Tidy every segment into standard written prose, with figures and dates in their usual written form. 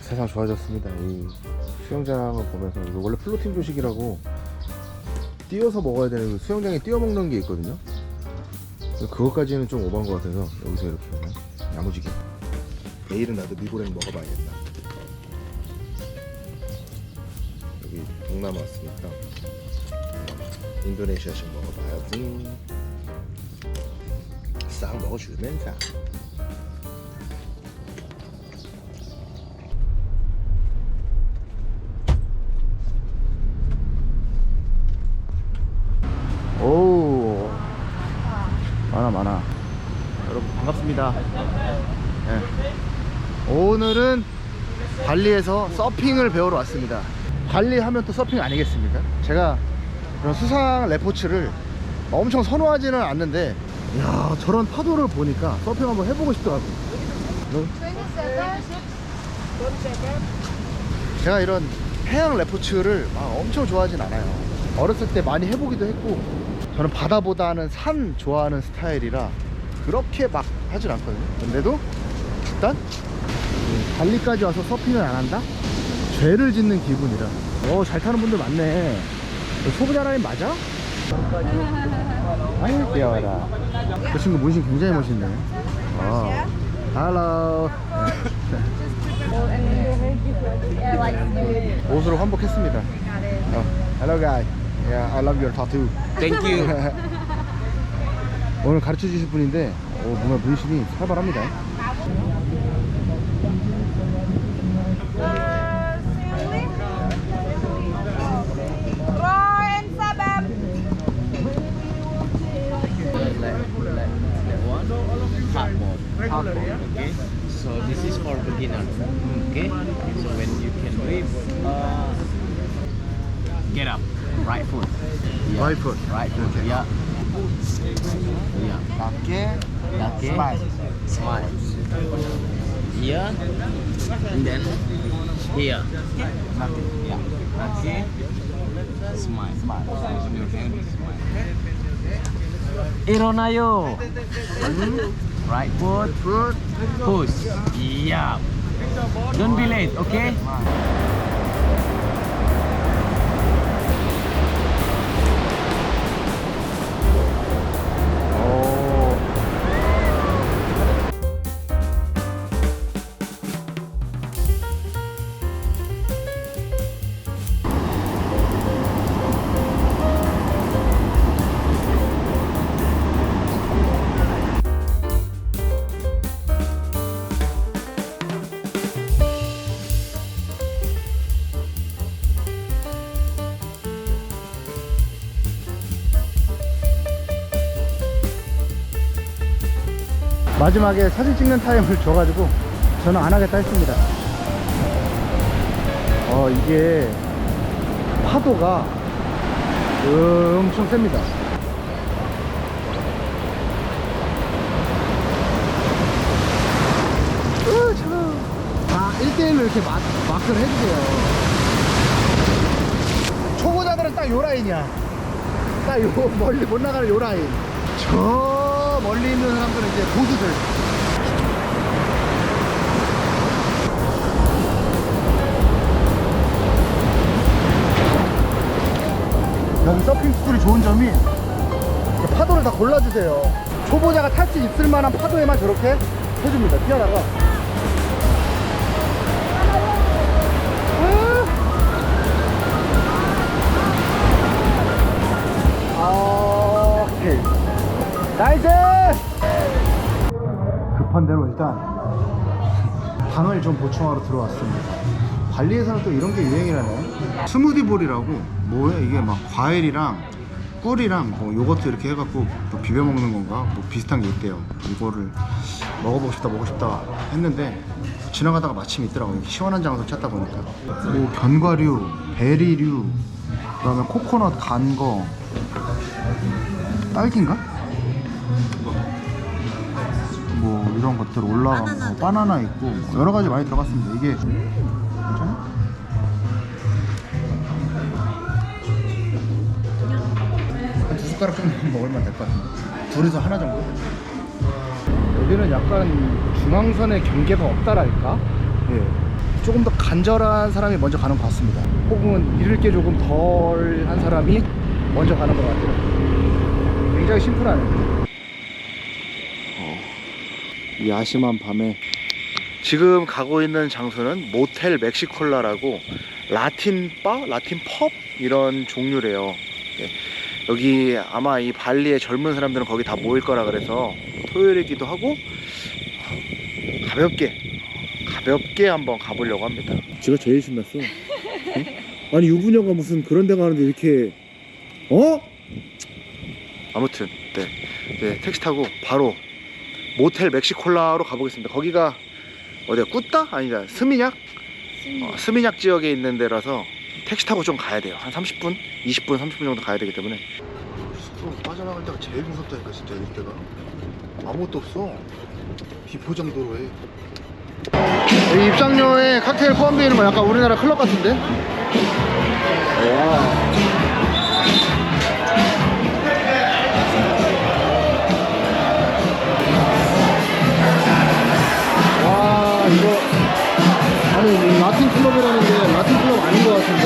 세상 좋아졌습니다. 이 수영장을 보면서 이거 원래 플로팅 조식이라고 띄어서 먹어야 되는 그 수영장에 띄어 먹는 게 있거든요. 그것까지는 좀 오버한 것 같아서 여기서 이렇게 그냥 야무지게. 내일은 나도 미고랭 먹어봐야겠다. 여기 동남아 왔으니까 인도네시아식 먹어봐야지. 싹 먹어주면서. 오, 많아. 여러분 반갑습니다. 네. 오늘은 발리에서 서핑을 배우러 왔습니다. 발리 하면 또 서핑 아니겠습니까? 제가 그런 수상 레포츠를 엄청 선호하지는 않는데, 야, 저런 파도를 보니까 서핑 한번 해보고 싶더라고요. 제가 이런 해양 레포츠를 막 엄청 좋아하진 않아요. 어렸을 때 많이 해보기도 했고, 저는 바다보다는 산 좋아하는 스타일이라 그렇게 막 하진 않거든요. 근데도 일단 발리까지 와서 서핑을 안 한다? 죄를 짓는 기분이라. 잘 타는 분들 많네. 초보자라인 맞아? 아유 귀여워라. 그 친구 문신 굉장히 멋있네. 헬로. 옷으로 환복했습니다. Hello guy. Yeah, I love your tattoo. Thank you. 오늘 가르쳐 주실 분인데 뭔가 문신이 살벌합니다. Hard mode, okay? So this is for beginner, okay? So when you can breathe, get up, right foot. Yeah. Right foot. Right foot, Okay. yeah. Yeah. 낮게, Okay. smile. Smile. Here, and then here. Yeah. Okay. Smile. Smile. Your hand, smile. Ironayo. Right foot. Foot. Push. Yeah. Don't be late, okay? 마지막에 사진 찍는 타임을 줘가지고 저는 안 하겠다 했습니다. 이게 파도가 엄청 셉니다. 다 1대1로 이렇게 마크를 해주세요. 초보자들은 딱 요 라인이야. 딱 요 멀리 못 나가는 요 라인. 저 멀리 있는 사람들은 이제 고수들. 여기 서핑 스쿨이 좋은 점이 파도를 다 골라주세요. 초보자가 탈 수 있을 만한 파도에만 저렇게 해줍니다. 뛰어나가. 오케이. 나이스! 급한 대로 일단 당을 좀 보충하러 들어왔습니다. 발리에서는 또 이런 게 유행이라네. 스무디 볼이라고, 뭐야 이게, 막 과일이랑 꿀이랑 뭐 요거트 이렇게 해갖고 뭐 비벼 먹는 건가 뭐 비슷한 게 있대요. 이거를 먹어보고 싶다 했는데 지나가다가 마침 있더라고요. 시원한 장소 찾다 보니까. 뭐 견과류, 베리류, 그다음에 코코넛 간 거, 딸기인가? 뭐 이런 것들 올라간 거, 바나나 있고 여러 가지 많이 들어갔습니다. 이게 괜찮아? 한 2숟가락 정도 먹을만 될 것 같은데, 둘이서 하나 정도? 여기는 약간 중앙선의 경계가 없다랄까? 예. 조금 더 간절한 사람이 먼저 가는 것 같습니다. 혹은 잃을 게 조금 덜한 사람이 먼저 가는 것 같아요. 굉장히 심플하네요. 이 야심한 밤에 지금 가고 있는 장소는 모텔 멕시콜라라고 라틴 바, 라틴 펍 이런 종류래요. 네. 여기 아마 이 발리의 젊은 사람들은 거기 다 모일 거라 그래서 토요일이기도 하고 가볍게 한번 가보려고 합니다. 제가 제일 신났어. 어? 아니 유부녀가 무슨 그런 데 가는데 이렇게 아무튼 네, 택시 타고 바로 모텔 멕시콜라로 가보겠습니다. 거기가 어디야? 꾸따? 아니다, 스미냑? 스미냑 지역에 있는 데라서 택시 타고 좀 가야 돼요. 한 30분? 20분, 30분 정도 가야 되기 때문에. 숙소 빠져나갈 때가 제일 무섭다니까 진짜 이때가. 아무것도 없어. 비포장도로에. 여기 입장료에 칵테일 포함되어 있는 거 약간 우리나라 클럽 같은데? 와. 이거 아니 라틴 클럽이라는 게 라틴 클럽 아닌 것 같은데?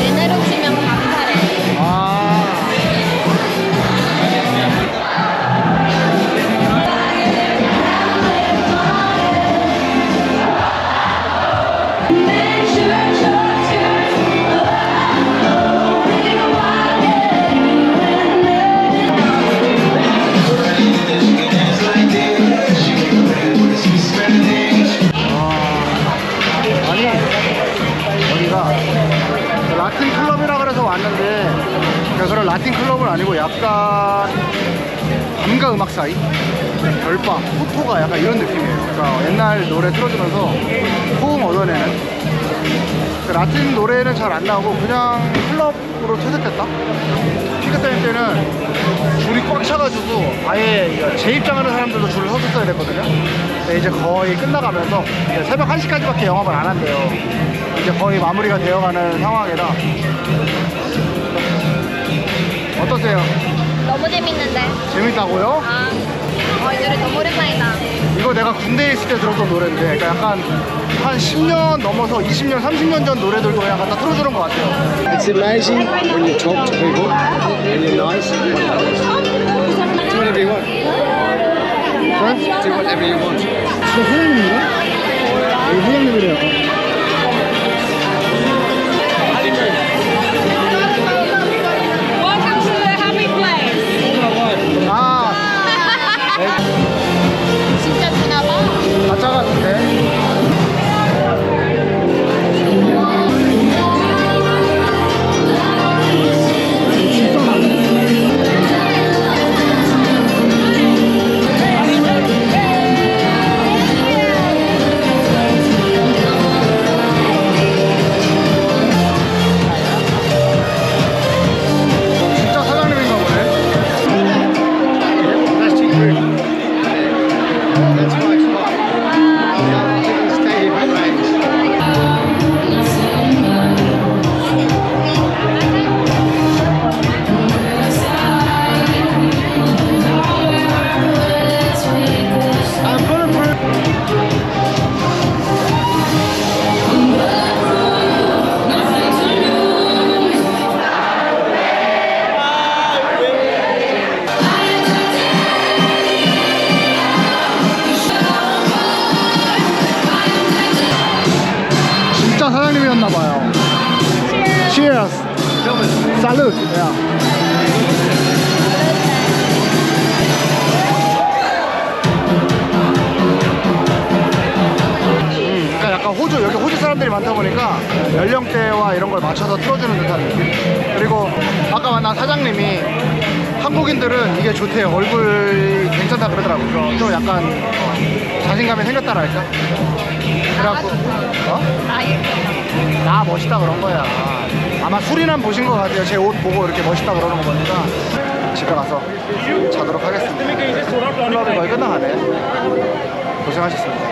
얘네로 치면 감사래. 라틴 클럽이라 그래서 왔는데 그런 라틴 클럽은 아니고 약간 밤과 음악 사이? 별밤, 후토가 약간 이런 느낌이에요. 그러니까 옛날 노래 틀어주면서 호응 얻어내는 그 라틴 노래는 잘 안 나오고 그냥 클럽으로 퇴색했다? 피크 타임 때는 줄이 꽉 차가지고 아예 재입장하는 사람들도 줄을 섰었어야 됐거든요. 근데 이제 거의 끝나가면서 이제 새벽 1시까지밖에 영업을 안 한대요. 이제 거의 마무리가 되어가는 상황이라. 어떠세요? 너무 재밌는데. 재밌다고요? 이 노래 너무 오랜만이다. 이거 내가 군대에 있을 때 들었던 노래인데 그러니까 약간 한 10년 넘어서 20년, 30년 전 노래들도 그냥 갖다 틀어주는 것 같아요. It's amazing when you talk to people and you're nice. Do whatever you want. Do whatever you want. 진짜 사장님인가? 여기 사장님이래요. Welcome to the happy place. 진짜 주나봐. 가짜 같은데? 진짜 사장님인가 보네. That's cheap food. That's my spot. Stay here for days. I'm gonna put 진짜 사장님이었나봐요. Cheers. Salute. Yeah. 그러니까 약간 호주, 여기 호주 사람들이 많다 보니까 연령대와 이런 걸 맞춰서 틀어주는 듯한 느낌. 그리고 아까 만난 사장님이 한국인들은 이게 좋대요. 얼굴이 괜찮다 그러더라고요. 좀 약간 자신감이 생겼다랄까. 그래갖고 나 멋있다 그런 거야. 아마 술이나 보신 것 같아요. 제 옷 보고 이렇게 멋있다 그러는 거 보니까. 집에 가서 자도록 하겠습니다. 클럽이 거의 끝나가네. 고생하셨습니다.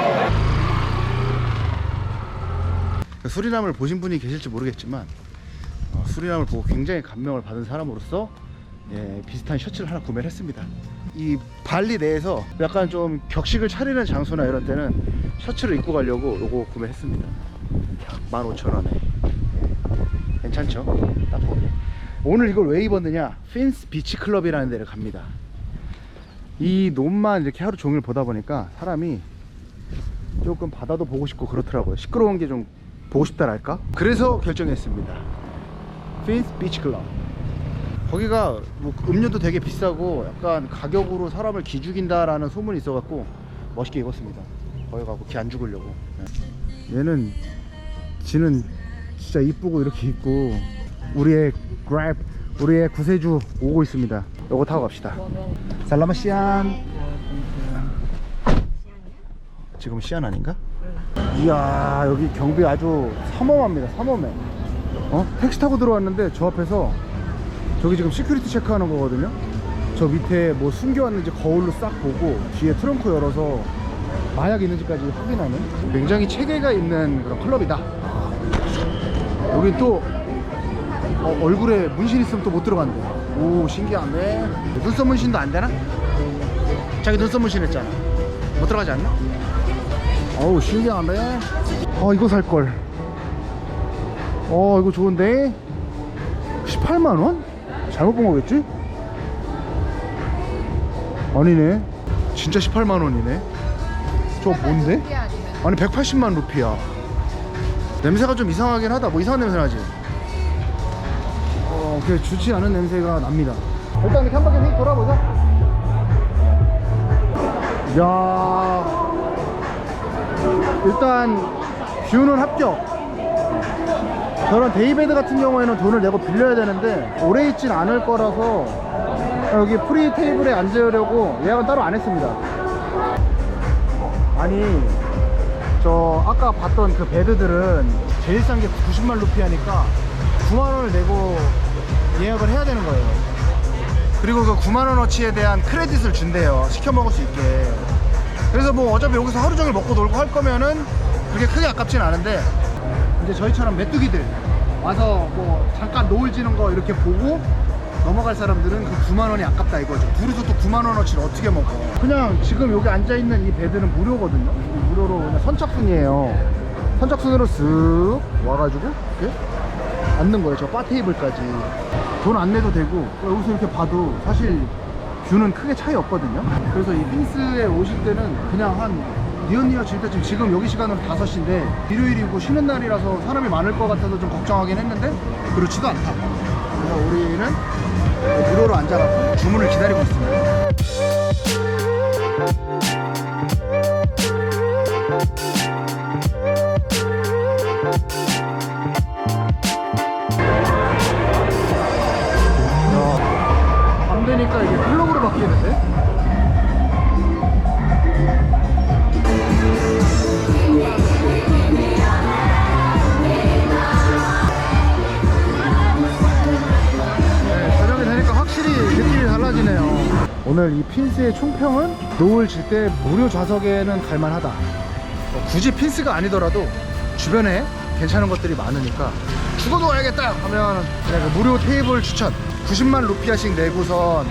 수리남을 보신 분이 계실지 모르겠지만 수리남을 보고 굉장히 감명을 받은 사람으로서 비슷한 셔츠를 하나 구매를 했습니다. 이 발리 내에서 약간 좀 격식을 차리는 장소나 이런 때는 셔츠를 입고 가려고 요거 구매했습니다. 15,000원에 괜찮죠? 딱 보기. 오늘 이걸 왜 입었느냐, 핀스 비치 클럽이라는 데를 갑니다. 이 논만 이렇게 하루 종일 보다 보니까 사람이 조금 바다도 보고 싶고 그렇더라고요. 시끄러운 게 좀 보고 싶다랄까? 그래서 결정했습니다. 핀스 비치 클럽. 거기가 뭐 음료도 되게 비싸고 약간 가격으로 사람을 기죽인다라는 소문이 있어갖고 멋있게 입었습니다. 거기 가고 기 안 죽으려고. 얘는 지는 진짜 이쁘고 이렇게 입고 우리의 그랩, 우리의 구세주 오고 있습니다. 요거 타고 갑시다. 살라마 시안. 지금 시안 아닌가? 이야, 여기 경비 아주 삼엄합니다. 삼엄해. 택시 타고 들어왔는데 저 앞에서 저기 지금 시큐리티 체크하는 거거든요. 저 밑에 뭐 숨겨왔는지 거울로 싹 보고 뒤에 트렁크 열어서 마약 있는지까지 확인하는 굉장히 체계가 있는 그런 클럽이다. 여기 또 얼굴에 문신 있으면 또 못 들어간대. 오, 신기하네. 눈썹 문신도 안 되나? 자기 눈썹 문신 했잖아. 못 들어가지 않나? 어우, 신기하네. 이거 살걸. 이거 좋은데? 18만원? 잘못 본 거겠지? 아니네. 진짜 18만원이네. 저거 뭔데? 아니 180만 루피야. 냄새가 좀 이상하긴 하다. 뭐 이상한 냄새 나지? 그게 좋지 않은 냄새가 납니다. 일단 이렇게 한 바퀴 휙 돌아보자. 이야, 일단 뷰는 합격. 저런 데이베드 같은 경우에는 돈을 내고 빌려야 되는데 오래 있진 않을 거라서 여기 프리 테이블에 앉으려고 예약은 따로 안 했습니다. 아니, 저 아까 봤던 그 베드들은 제일 싼 게 90만 루피 하니까 9만원을 내고 예약을 해야 되는 거예요. 그리고 그 9만원어치에 대한 크레딧을 준대요. 시켜 먹을 수 있게. 그래서 뭐 어차피 여기서 하루 종일 먹고 놀고 할 거면은 그렇게 크게 아깝진 않은데, 이제 저희처럼 메뚜기들 와서 뭐 잠깐 노을 지는 거 이렇게 보고 넘어갈 사람들은 그 9만원이 아깝다 이거죠. 둘이서 또 9만원어치를 어떻게 먹어. 그냥 지금 여기 앉아있는 이 베드는 무료거든요. 무료로 그냥 선착순이에요. 선착순으로 쓱 와가지고 이렇게 앉는 거예요. 저 바 테이블까지 돈 안 내도 되고, 여기서 이렇게 봐도 사실 뷰는 크게 차이 없거든요. 그래서 이 핀스에 오실 때는 그냥 한 니언니어 질 때쯤, 지금 여기 시간은 5시인데 일요일이고 쉬는 날이라서 사람이 많을 것 같아서 좀 걱정하긴 했는데 그렇지도 않다. 그래서 우리는 무료로 앉아갖고 주문을 기다리고 있습니다. 밤 되니까 이게 클럽으로 바뀌는데? 저녁이 되니까 확실히 느낌이 달라지네요. 오늘 이 핀스의 총평은 노을 질 때 무료 좌석에는 갈만하다. 굳이 핀스가 아니더라도 주변에 괜찮은 것들이 많으니까 죽어도 와야겠다 하면 그냥 그 무료 테이블 추천. 90만 루피아씩 내고선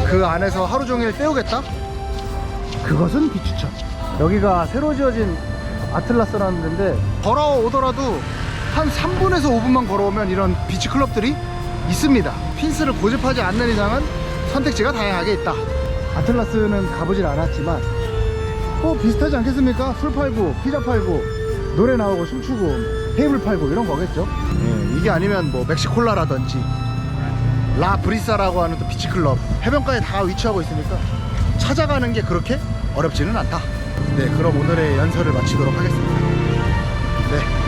그 안에서 하루 종일 때우겠다? 그것은 비추천. 여기가 새로 지어진 아틀라스라는 데인데 걸어오더라도 한 3분에서 5분만 걸어오면 이런 비치 클럽들이 있습니다. 핀스를 고집하지 않는 이상은 선택지가 다양하게 있다. 아틀라스는 가보질 않았지만 비슷하지 않겠습니까? 술 팔고 피자 팔고 노래 나오고 춤추고 테이블 팔고 이런 거겠죠. 이게 아니면 뭐 멕시콜라라든지 라 브리사라고 하는 또 비치클럽 해변가에 다 위치하고 있으니까 찾아가는 게 그렇게 어렵지는 않다. 네, 그럼 오늘의 연설을 마치도록 하겠습니다. 네.